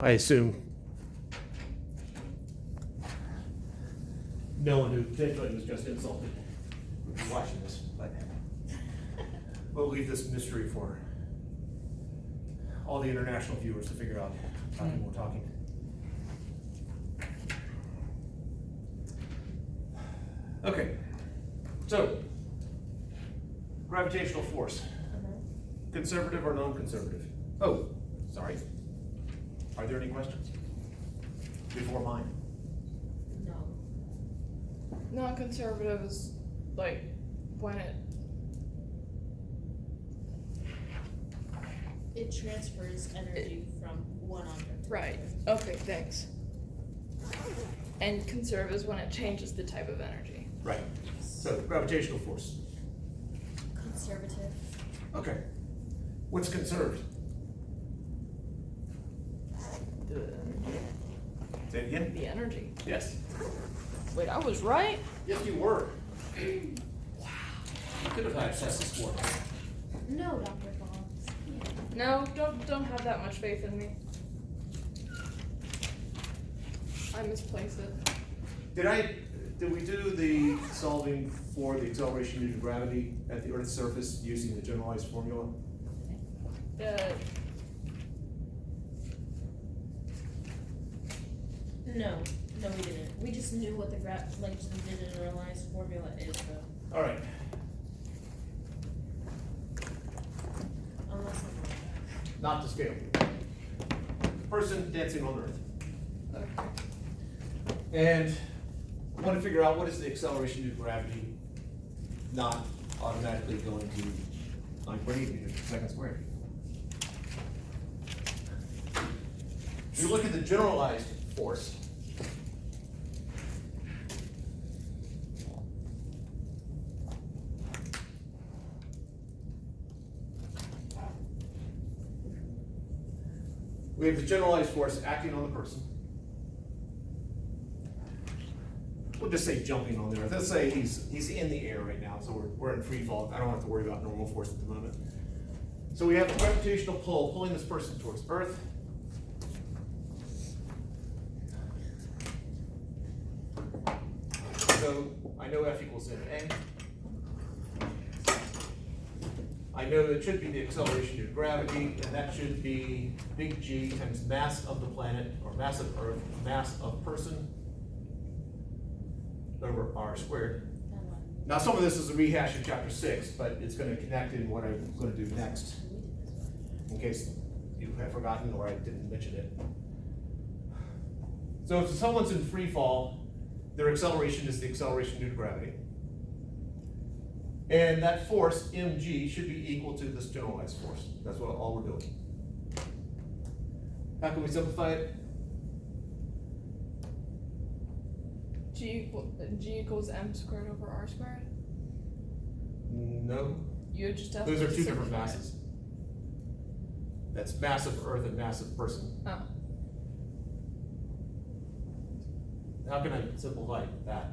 I assume no one who potentially was just insulted would be watching this, but we'll leave this mystery for all the international viewers to figure out how we're talking. Okay, so gravitational force, conservative or non-conservative? Oh, sorry. Are there any questions before mine? No. Non-conservative is like when It transfers energy from one object to right. another. Okay, thanks. And conserve is when it changes the type of energy. Right. So gravitational force. Conservative. Okay. What's conserved? Say it again? The energy. Yes. Wait, I was right? Yes, you were. Wow. You could have accessed this one. No, Dr. Fox. No, don't have that much faith in me. I misplace it. Did we do the solving for the acceleration due to gravity at the Earth's surface using the generalized formula? No, we didn't. We just knew what the generalized formula is, though. All right. Unless I'm wrong. Not to scale. Person dancing on Earth. Okay. And I want to figure out what is the acceleration due to gravity not automatically going to 9.8 meters per second squared. If you look at the generalized force, we have the generalized force acting on the person. We'll just say jumping on the Earth. Let's say he's in the air right now, so we're in free fall. I don't have to worry about normal force at the moment. So we have a gravitational pull pulling this person towards Earth. So I know F equals ma. I know it should be the acceleration due to gravity, and that should be big G times mass of the planet, or mass of Earth, mass of person, over r squared. Now, some of this is a rehash of chapter 6, but it's going to connect in what I'm going to do next, in case you have forgotten or I didn't mention it. So if someone's in free fall, their acceleration is the acceleration due to gravity. And that force, mg, should be equal to this generalized force. That's what all we're doing. How can we simplify it? G equals m squared over r squared? No. You just have Those to are two different simplify it. masses. That's mass of Earth and mass of person. Oh. How can I simplify that?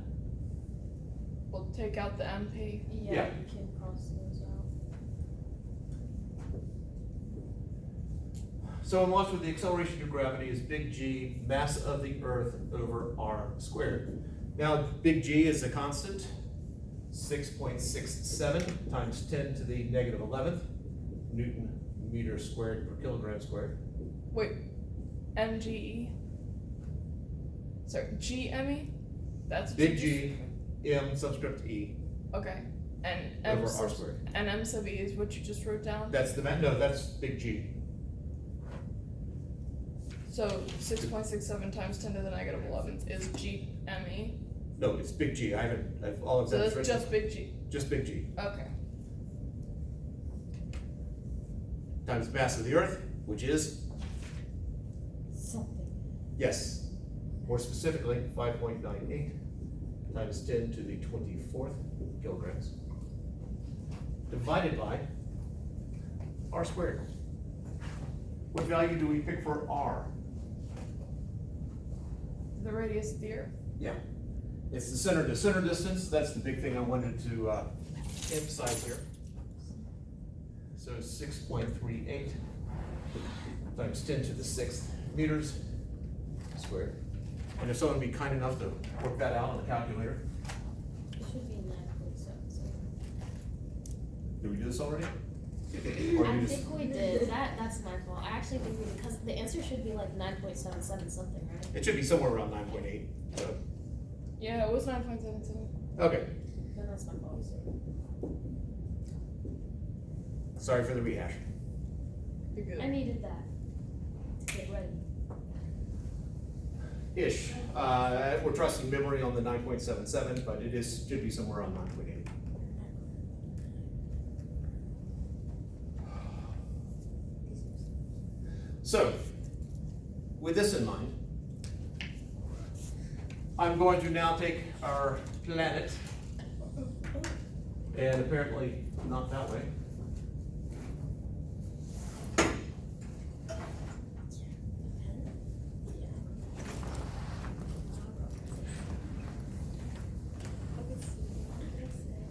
We'll take out the MP. Yeah. You can cross those out. So I'm left with the acceleration due to gravity is big G, mass of the Earth over r squared. Now, big G is a constant, 6.67 times 10 to the negative 11th Newton meter squared per kilogram squared. Wait, MGE? Sorry, GME? That's what Big you G, M subscript E Okay. And M over r sub, squared. and M sub E is what you just wrote down? That's the, no, that's big G. So 6.67 times 10 to the negative 11th is GME. No, it's big G. I've all of So that. that's just big G. Just big G. Okay. Times mass of the Earth, which is, Something. yes, more specifically, 5.98 times 10 to the 24th kilograms, divided by r squared. What value do we pick for r? The radius of the Earth. Yeah. It's the center to center distance. That's the big thing I wanted to emphasize here. So 6.38 times 10 to the 6th meters squared. And if someone would be kind enough to work that out on the calculator. It should be 9.77. Did we do this already? Or I we just, think we did. That's my fault. I actually think we did, because the answer should be like 9.77 something, right? it should be somewhere around 9.8. So, Yeah, it was 9.77. okay, Then that's my fault. sorry for the rehash. You're good. I needed that to get ready. Ish. We're trusting memory on the 9.77, but should be somewhere around 9.8. So, with this in mind, I'm going to now take our planet, and apparently not that way.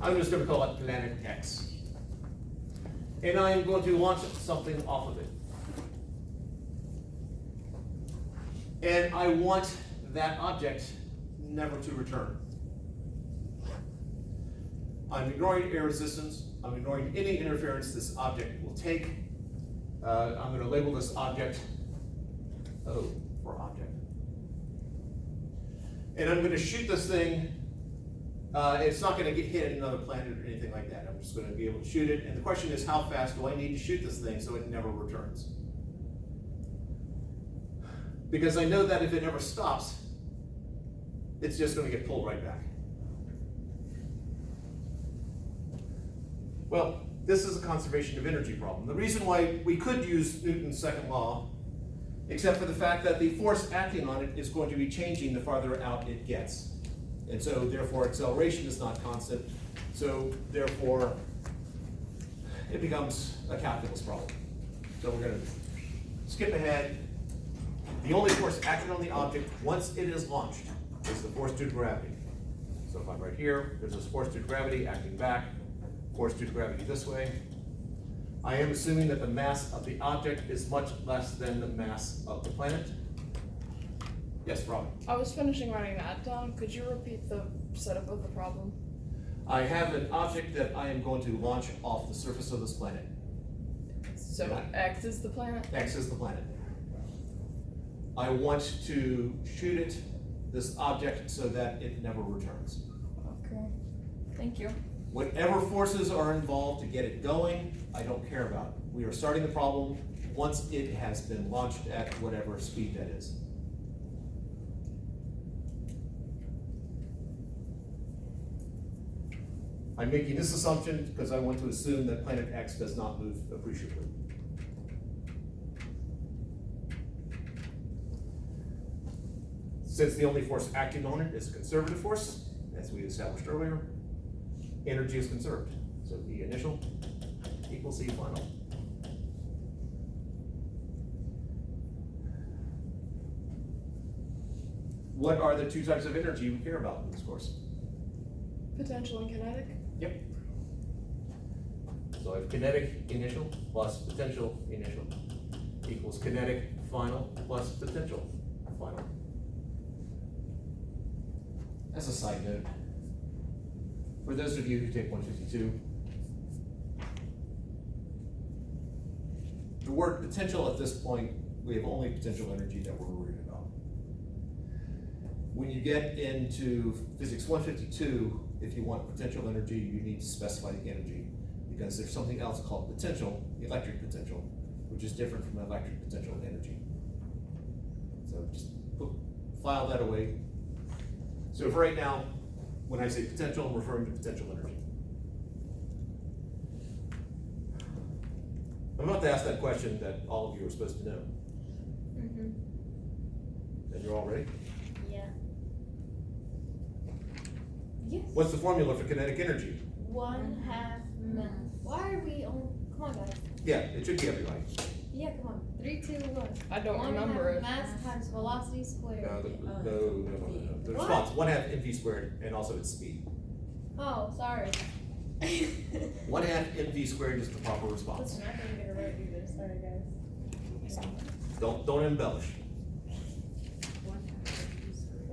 I'm just going to call it Planet X. And I am going to launch something off of it. And I want that object never to return. I'm ignoring air resistance. I'm ignoring any interference this object will take. I'm going to label this object O for object. And I'm going to shoot this thing. It's not going to get hit another planet or anything like that. I'm just going to be able to shoot it. And the question is, how fast do I need to shoot this thing so it never returns? Because I know that if it never stops, it's just going to get pulled right back. Well, this is a conservation of energy problem. The reason why we could use Newton's second law, except for the fact that the force acting on it is going to be changing the farther out it gets. And so therefore acceleration is not constant. So therefore it becomes a calculus problem. So we're going to skip ahead. The only force acting on the object once it is launched is the force due to gravity. So if I'm right here, there's this force due to gravity acting back, force due to gravity this way. I am assuming that the mass of the object is much less than the mass of the planet. Yes, Robin. I was finishing writing that down. Could you repeat the setup of the problem? I have an object that I am going to launch off the surface of this planet. So Yeah. X is the planet? X is the planet. I want to shoot it, this object, so that it never returns. Okay. Thank you. Whatever forces are involved to get it going, I don't care about. We are starting the problem once it has been launched at whatever speed that is. I'm making this assumption because I want to assume that planet X does not move appreciably. Since the only force acting on it is a conservative force, as we established earlier, energy is conserved. So E initial equals E final. What are the two types of energy we care about in this course? Potential and kinetic? Yep. So I have kinetic initial plus potential initial equals kinetic final plus potential final. As a side note, for those of you who take 152, the word potential at this point, we have only potential energy that we're worried about. When you get into physics 152, if you want potential energy, you need to specify the energy, because there's something else called potential, electric potential, which is different from electric potential energy. So just file that away. So for right now, when I say potential, I'm referring to potential energy. I'm about to ask that question that all of you are supposed to know. And you're all ready? Yeah. Yes. What's the formula for kinetic energy? 1/2 mass. Why are we on? Come on, guys. Yeah, it should be everybody. Yeah, come on. 3, 2, 1. I don't 1/2 remember it. mass times velocity squared. No. The What? response, 1/2 mv squared, and also its speed. Oh, sorry. 1/2 mv squared is the proper response. Listen, I didn't get it right either. Sorry, guys. Don't embellish.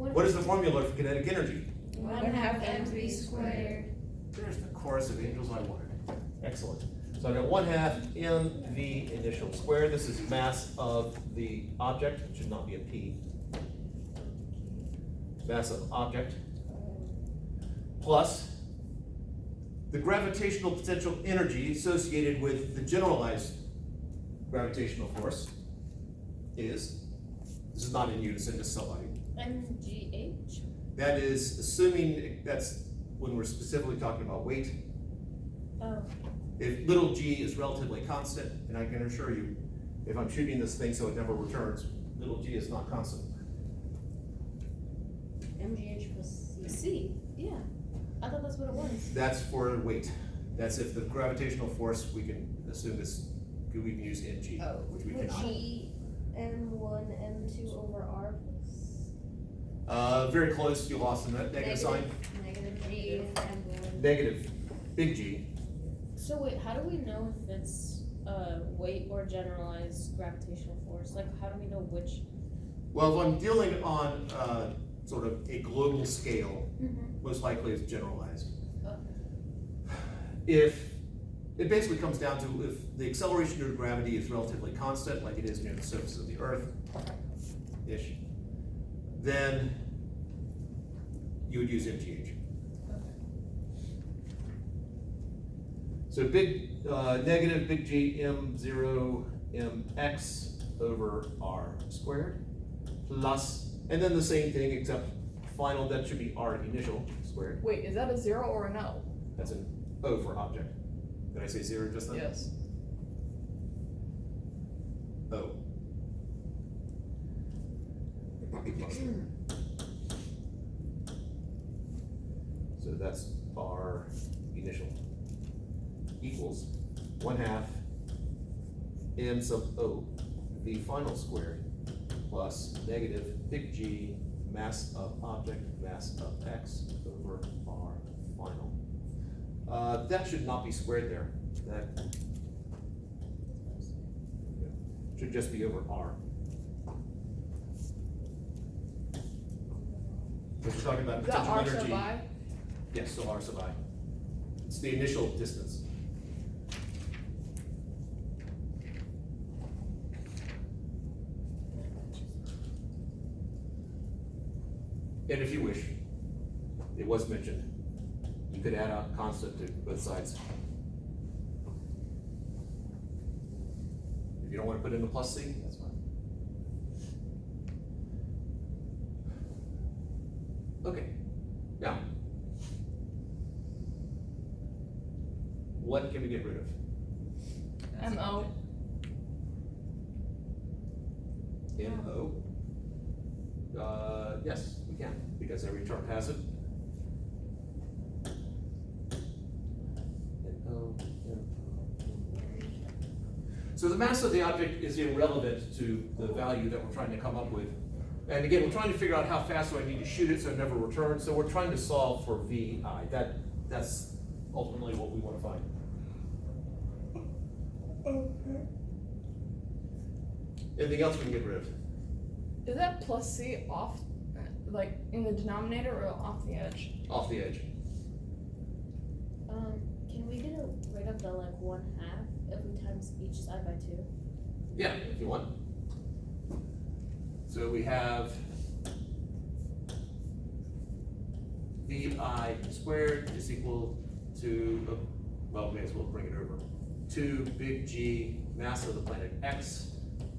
What is the formula for kinetic energy? 1/2 mv squared. There's the chorus of angels I wanted. Excellent. So I got 1/2 mv initial squared. This is mass of the object. It should not be a p. Mass of object. Plus the gravitational potential energy associated with the generalized gravitational force is, this is not in unison, just somebody. MGH? That is assuming, that's when we're specifically talking about weight. Oh, If little g is relatively constant, and I can assure you, if I'm shooting this thing so it never returns, little g is not constant. MGH plus C. Yeah, I thought that's what it was. That's for weight. That's if the gravitational force, we can assume this, we can use mg, Oh, which we would cannot. G M1 M2 over R plus Very close, you lost the negative sign. negative G M1. Negative, big G. So wait, how do we know if it's weight or generalized gravitational force? Like, how do we know which? Well, if I'm dealing on sort of a global scale, most likely it's generalized. Okay. If it basically comes down to if the acceleration due to gravity is relatively constant, like it is near the surface of the Earth-ish, then you would use MGH. So big negative big G M0 mx over r squared plus, and then the same thing except final, that should be r initial squared. Wait, is that a 0 or a no? That's an O for object. Did I say 0 just then? Yes. O. So that's r initial equals 1/2 m sub O, v final squared, plus negative big G mass of object, mass of x over r final. That should not be squared there. That should just be over r. Because we're talking about Is that potential r energy. sub I? Yes, so r sub I. It's the initial distance. And if you wish, it was mentioned, you could add a constant to both sides. If you don't want to put in a plus C, that's fine. Okay, now, what can we get rid of? MO. MO? Yes, we can, because every term has it. MO. So the mass of the object is irrelevant to the value that we're trying to come up with. And again, we're trying to figure out how fast do I need to shoot it so it never returns. So we're trying to solve for VI. That's ultimately what we want to find. Anything else we can get rid of? Is that plus C off, like in the denominator or off the edge? Off the edge. Can we get rid of the like 1/2 if we times each side by 2? Yeah, if you want. So we have VI squared is equal to, well, may as well bring it over, 2 big G mass of the planet X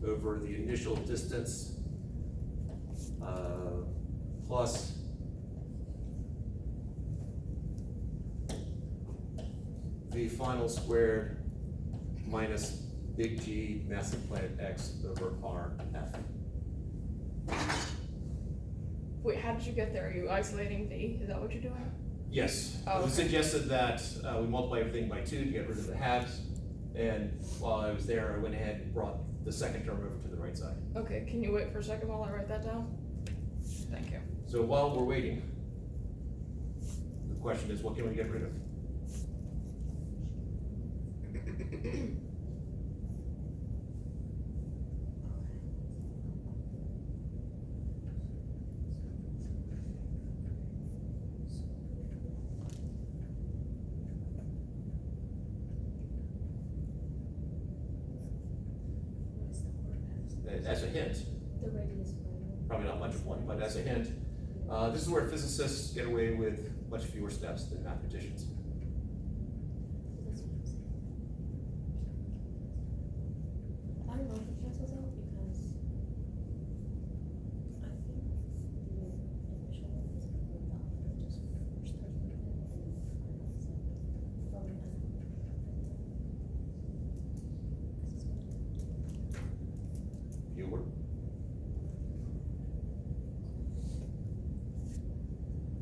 over the initial distance plus V final squared minus big G mass of planet X over RF. Wait, how did you get there? Are you isolating V? Is that what you're doing? Yes, Oh, it was okay. suggested that we multiply everything by 2 to get rid of the halves, and while I was there, I went ahead and brought the second term over to the right side. Okay, can you wait for a second while I write that down? Thank you. So while we're waiting, the question is, what can we get rid of? hint, The radius parameter. probably not much of one, but as a hint, this is where physicists get away with much fewer steps than mathematicians. That's what I'm saying. I don't know if it cancels out because I think the initial one is moved off and just first starts with it and then final is like probably not. Viewer.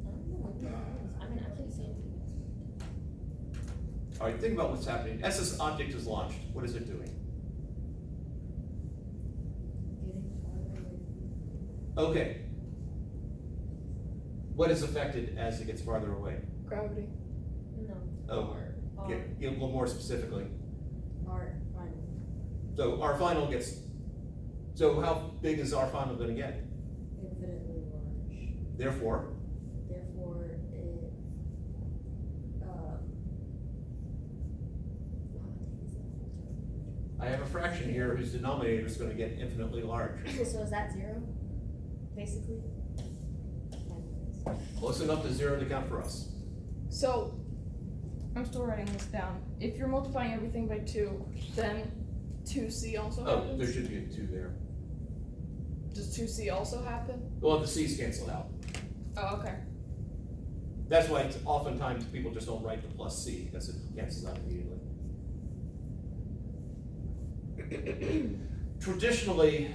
I don't know what that is. I mean, I can't see anything. All right, think about what's happening. As this object is launched, what is it doing? Getting farther away. Okay. What is affected as it gets farther away? Gravity. No. Oh, R. get a little more specifically. R final. So our final gets, so how big is our final gonna get? Infinitely large. Therefore, Therefore, it, I have a fraction here whose denominator is gonna get infinitely large. so is that zero, basically? Close enough to zero to count for us. So, I'm still writing this down. If you're multiplying everything by 2, then 2c also Oh, happens? there should be a 2 there. Does 2c also happen? Well, the c's canceled out. Oh, okay. That's why it's oftentimes people just don't write the plus c, because it cancels out immediately. Traditionally,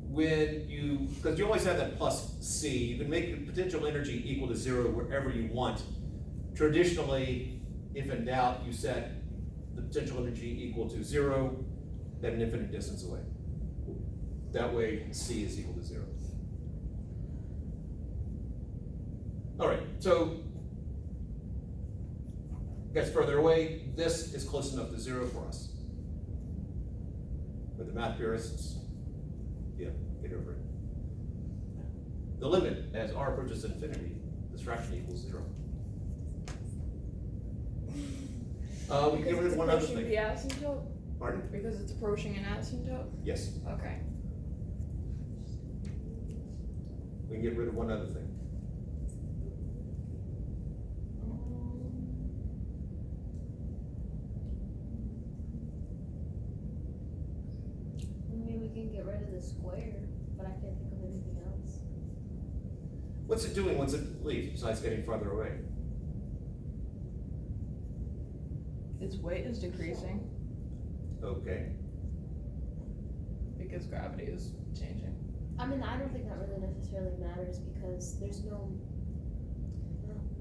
when you, because you always have that plus c, you can make the potential energy equal to 0 wherever you want. Traditionally, if in doubt, you set the potential energy equal to 0, then an infinite distance away. That way, c is equal to 0. All right, so gets further away. This is close enough to 0 for us. But the math purists, yeah, get over it. The limit, as r approaches infinity, this fraction equals 0. We can get rid of one other Because it's approaching thing. the asymptote? Pardon? Because it's approaching an asymptote? Yes, Okay. we can get rid of one other thing. Maybe we can get rid of the square, but I can't think of anything else. What's it doing once it leaves, besides getting farther away? Its weight is decreasing Okay. because gravity is changing. I mean, I don't think that really necessarily matters because there's no.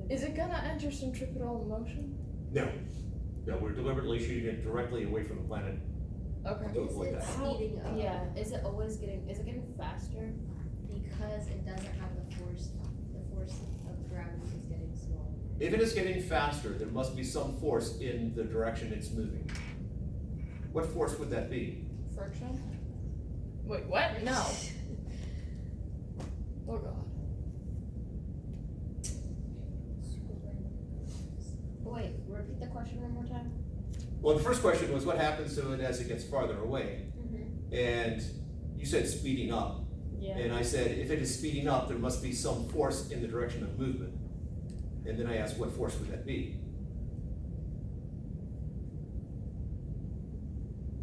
Is it gonna enter centripetal motion? No. No, we're deliberately shooting it directly away from the planet. Okay. To avoid that. Speeding up. Yeah, is it always getting, is it getting faster? Because it doesn't have the force of gravity is getting smaller. If it is getting faster, there must be some force in the direction it's moving. What force would that be? Friction? Wait, what? No. Oh god. Wait, repeat the question one more time? Well, the first question was what happens to it as it gets farther away? Mm-hmm. And you said speeding up. Yeah. And I said, if it is speeding up, there must be some force in the direction of movement. And then I asked, what force would that be?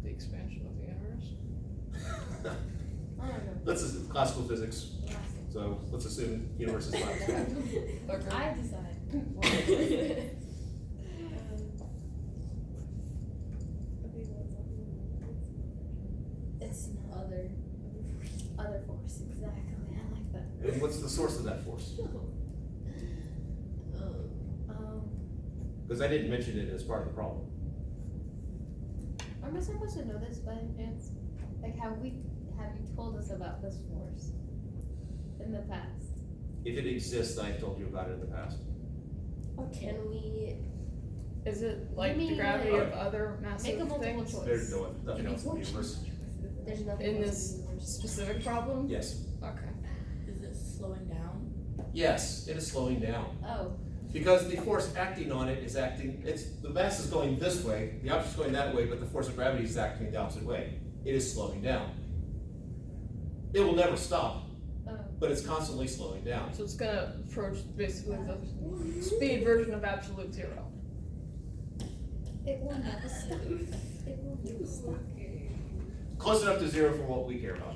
The expansion of the universe? I don't know. This is classical physics, so let's assume universe is flat. Okay. I decide. It's not other force, exactly, I like that. And what's the source of that force? Because I didn't mention it as part of the problem. Am I supposed to know this by any chance? Like, have you told us about this force in the past? If it exists, I've told you about it in the past. Can we, Is it like Give the me, gravity like- of other Make a massive multiple things? choice. There's nothing else in the universe. There's nothing In else this in the universe. specific problem? Yes. Okay. Is it slowing down? Yes, it is slowing down. Oh, Because the force acting on it is acting, the mass is going this way, the object's going that way, but the force of gravity is acting the opposite way. It is slowing down. It will never stop, Oh. but it's constantly slowing down. So it's gonna approach basically the speed version of absolute zero. It will never stop. It will never stop. Close enough to zero for what we care about.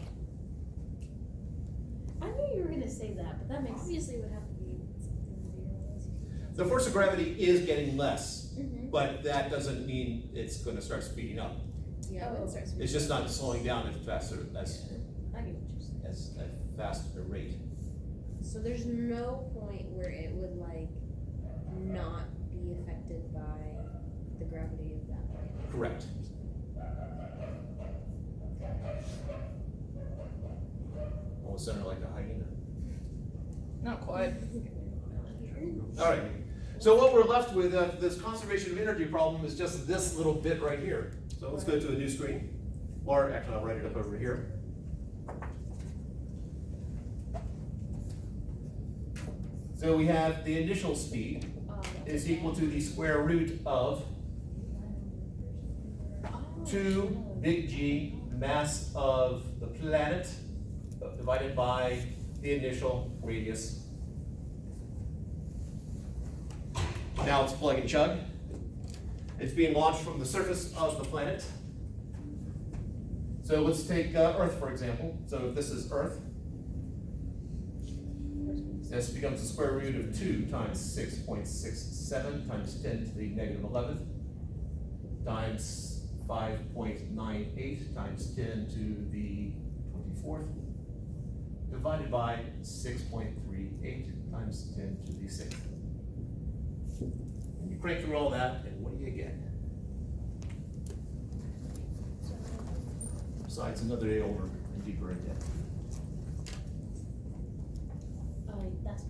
I knew you were gonna say that, but that makes. Obviously, it would have to be something zero. The force of gravity is getting less, Mm-hmm. but that doesn't mean it's gonna start speeding up. Yeah, Oh. it starts. It's just not slowing down as faster, I get what you're saying. as a fast a rate. So there's no point where it would like not be affected by the gravity of that planet. Correct. Almost sounded like a hyena. Not quite. All right, so what we're left with, this conservation of energy problem is just this little bit right here. So let's go to a new screen, or actually I'll write it up over here. So we have the initial speed is equal to the square root of 2 big G mass of the planet divided by the initial radius. Now it's plug and chug. It's being launched from the surface of the planet. So let's take Earth for example. So if this is Earth, this becomes the square root of 2 times 6.67 times 10 to the negative 11th times 5.98 times 10 to the 24th divided by 6.38 times 10 to the 6th. And you crank through all that, and what do you get? Besides another day older and deeper in debt. That's